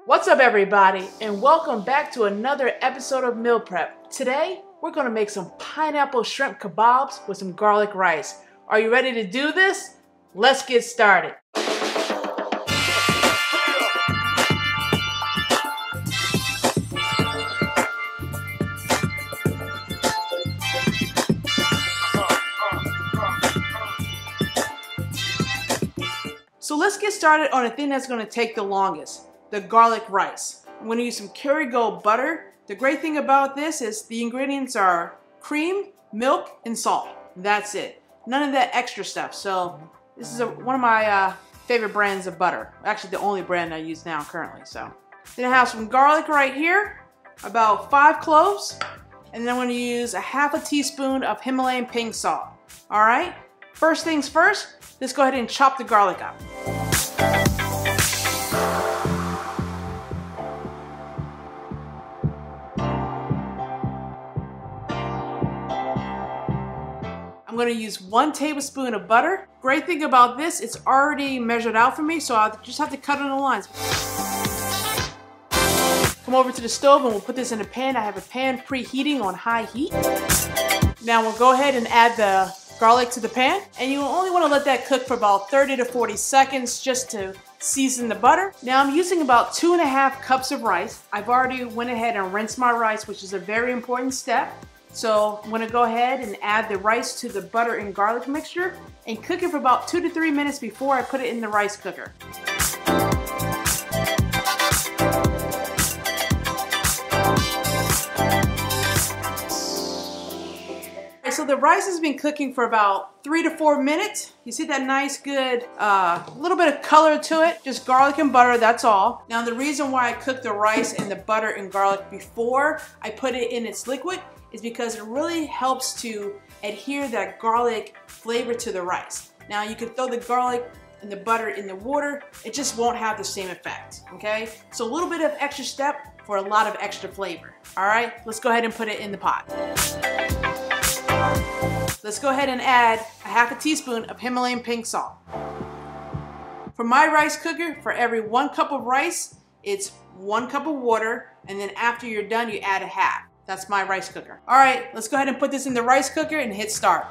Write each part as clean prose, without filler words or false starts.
What's up everybody, and welcome back to another episode of Meal Prep. Today, we're gonna make some pineapple shrimp kebabs with some garlic rice. Are you ready to do this? Let's get started. So let's get started on the thing that's gonna take the longest. The garlic rice. I'm going to use some Kerrygold butter. The great thing about this is the ingredients are cream, milk, and salt. That's it. None of that extra stuff. So this is one of my favorite brands of butter. Actually, the only brand I use now currently. So then I have some garlic right here, about 5 cloves, and then I'm going to use a half a teaspoon of Himalayan pink salt. All right. First things first. Let's go ahead and chop the garlic up. I'm going to use 1 tablespoon of butter. Great thing about this, it's already measured out for me, so I'll just have to cut it in the lines. Come over to the stove and we'll put this in a pan. I have a pan preheating on high heat. Now we'll go ahead and add the garlic to the pan, and you only want to let that cook for about 30 to 40 seconds just to season the butter. Now I'm using about 2½ cups of rice. I've already went ahead and rinsed my rice, which is a very important step. So I'm going to go ahead and add the rice to the butter and garlic mixture and cook it for about 2 to 3 minutes before I put it in the rice cooker. So the rice has been cooking for about 3 to 4 minutes. You see that nice, good, little bit of color to it. Just garlic and butter, that's all. Now the reason why I cook the rice and the butter and garlic before I put it in its liquid is because it really helps to adhere that garlic flavor to the rice. Now you can throw the garlic and the butter in the water, it just won't have the same effect, okay? So a little bit of extra step for a lot of extra flavor. All right, let's go ahead and put it in the pot. Let's go ahead and add a half a teaspoon of Himalayan pink salt. For my rice cooker, for every 1 cup of rice, it's 1 cup of water, and then after you're done, you add a half. That's my rice cooker. All right, let's go ahead and put this in the rice cooker and hit start.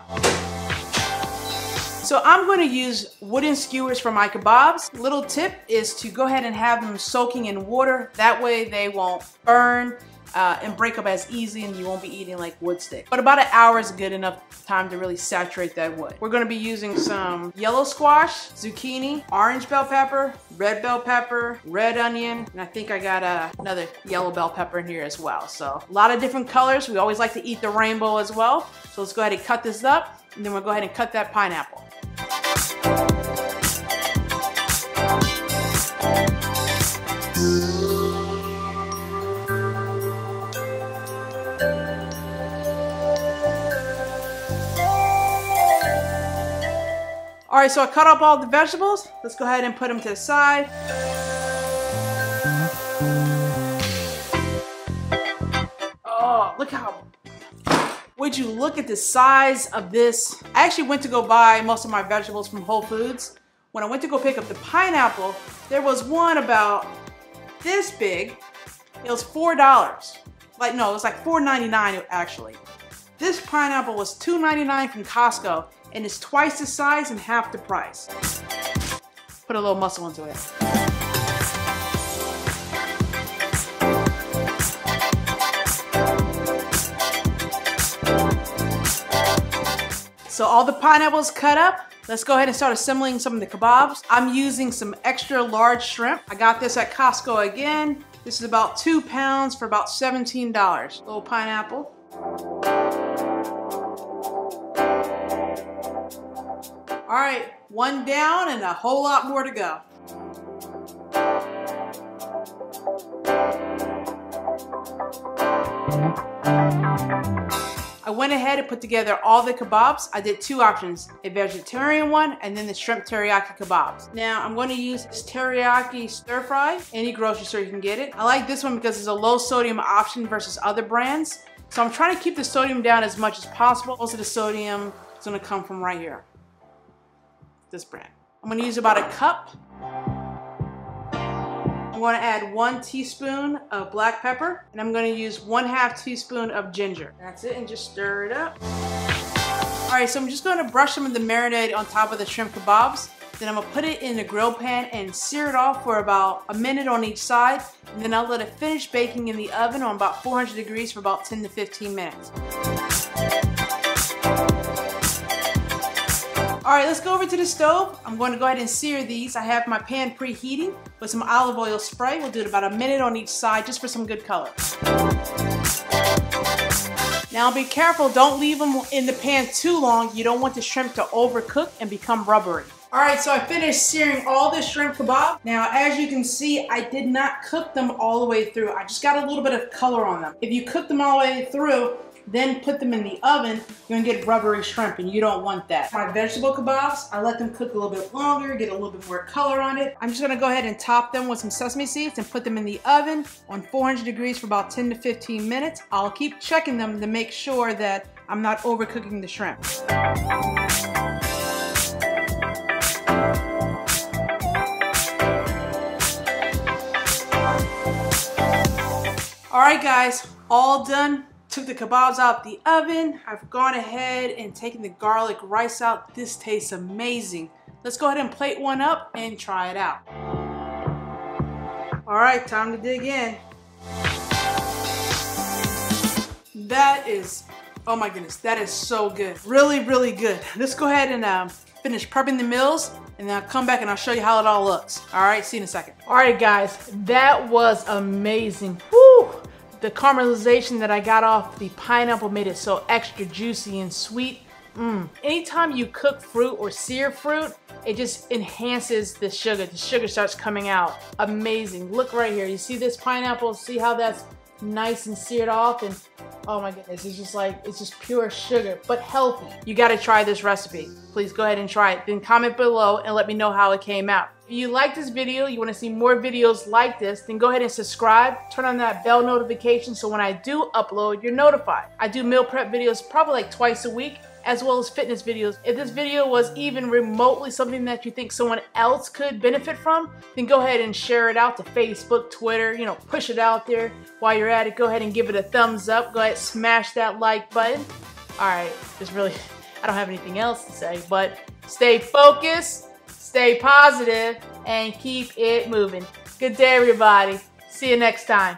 So I'm going to use wooden skewers for my kebabs. Little tip is to go ahead and have them soaking in water. That way they won't burn and break up as easy, and you won't be eating like wood stick. But about an hour is good enough time to really saturate that wood. We're going to be using some yellow squash, zucchini, orange bell pepper, red bell pepper, red onion, and I think I got another yellow bell pepper in here as well. So a lot of different colors. We always like to eat the rainbow as well. So let's go ahead and cut this up, and then we'll go ahead and cut that pineapple. All right, so I cut up all the vegetables. Let's go ahead and put them to the side. Oh, look how, would you look at the size of this? I actually went to go buy most of my vegetables from Whole Foods. When I went to go pick up the pineapple, there was one about this big. It was $4. Like, no, it was like $4.99 actually. This pineapple was $2.99 from Costco, and it's twice the size and half the price. Put a little muscle into it. So all the pineapples cut up. Let's go ahead and start assembling some of the kebabs. I'm using some extra large shrimp. I got this at Costco again. This is about 2 pounds for about $17. Little pineapple. All right, 1 down and a whole lot more to go. I went ahead and put together all the kebabs. I did 2 options, a vegetarian one and then the shrimp teriyaki kebabs. Now I'm going to use this teriyaki stir fry, any grocery store you can get it. I like this one because it's a low sodium option versus other brands. So I'm trying to keep the sodium down as much as possible. Most of the sodium is going to come from right here. This brand. I'm going to use about a cup. I'm I'm going to add 1 teaspoon of black pepper, and I'm going to use 1/2 teaspoon of ginger. That's it, and just stir it up. All right, so I'm just going to brush some of the marinade on top of the shrimp kebabs. Then I'm going to put it in the grill pan and sear it off for about a minute on each side. And then I'll let it finish baking in the oven on about 400 degrees for about 10 to 15 minutes. All right, let's go over to the stove. I'm going to go ahead and sear these. I have my pan preheating with some olive oil spray. We'll do it about a minute on each side just for some good color. Now be careful, don't leave them in the pan too long. You don't want the shrimp to overcook and become rubbery. All right, so I finished searing all the shrimp kebab. Now, as you can see, I did not cook them all the way through. I just got a little bit of color on them. If you cook them all the way through, then put them in the oven, you're gonna get rubbery shrimp, and you don't want that. My vegetable kebabs, I let them cook a little bit longer, get a little bit more color on it. I'm just gonna go ahead and top them with some sesame seeds and put them in the oven on 400 degrees for about 10 to 15 minutes. I'll keep checking them to make sure that I'm not overcooking the shrimp. All right, guys, all done. Took the kebabs out the oven. I've gone ahead and taken the garlic rice out. This tastes amazing. Let's go ahead and plate one up and try it out. All right, time to dig in. That is, oh my goodness, that is so good. Really, really good. Let's go ahead and finish prepping the meals, and then I'll come back and I'll show you how it all looks. All right, see you in a second. All right, guys, that was amazing. Woo! The caramelization that I got off the pineapple made it so extra juicy and sweet. Anytime you cook fruit or sear fruit, it just enhances the sugar. The sugar starts coming out. Amazing. Look right here. You see this pineapple? See how that's nice and seared off? And oh my goodness, it's just like, it's just pure sugar, but healthy. You gotta try this recipe. Please go ahead and try it. Then comment below and let me know how it came out. If you like this video, you wanna see more videos like this, then go ahead and subscribe, turn on that bell notification so when I do upload, you're notified. I do meal prep videos probably like twice a week, as well as fitness videos. If this video was even remotely something that you think someone else could benefit from, then go ahead and share it out to Facebook, Twitter, you know, push it out there. While you're at it, go ahead and give it a thumbs up. Go ahead, smash that like button. All right, just really, I don't have anything else to say, but stay focused, stay positive, and keep it moving. Good day, everybody. See you next time.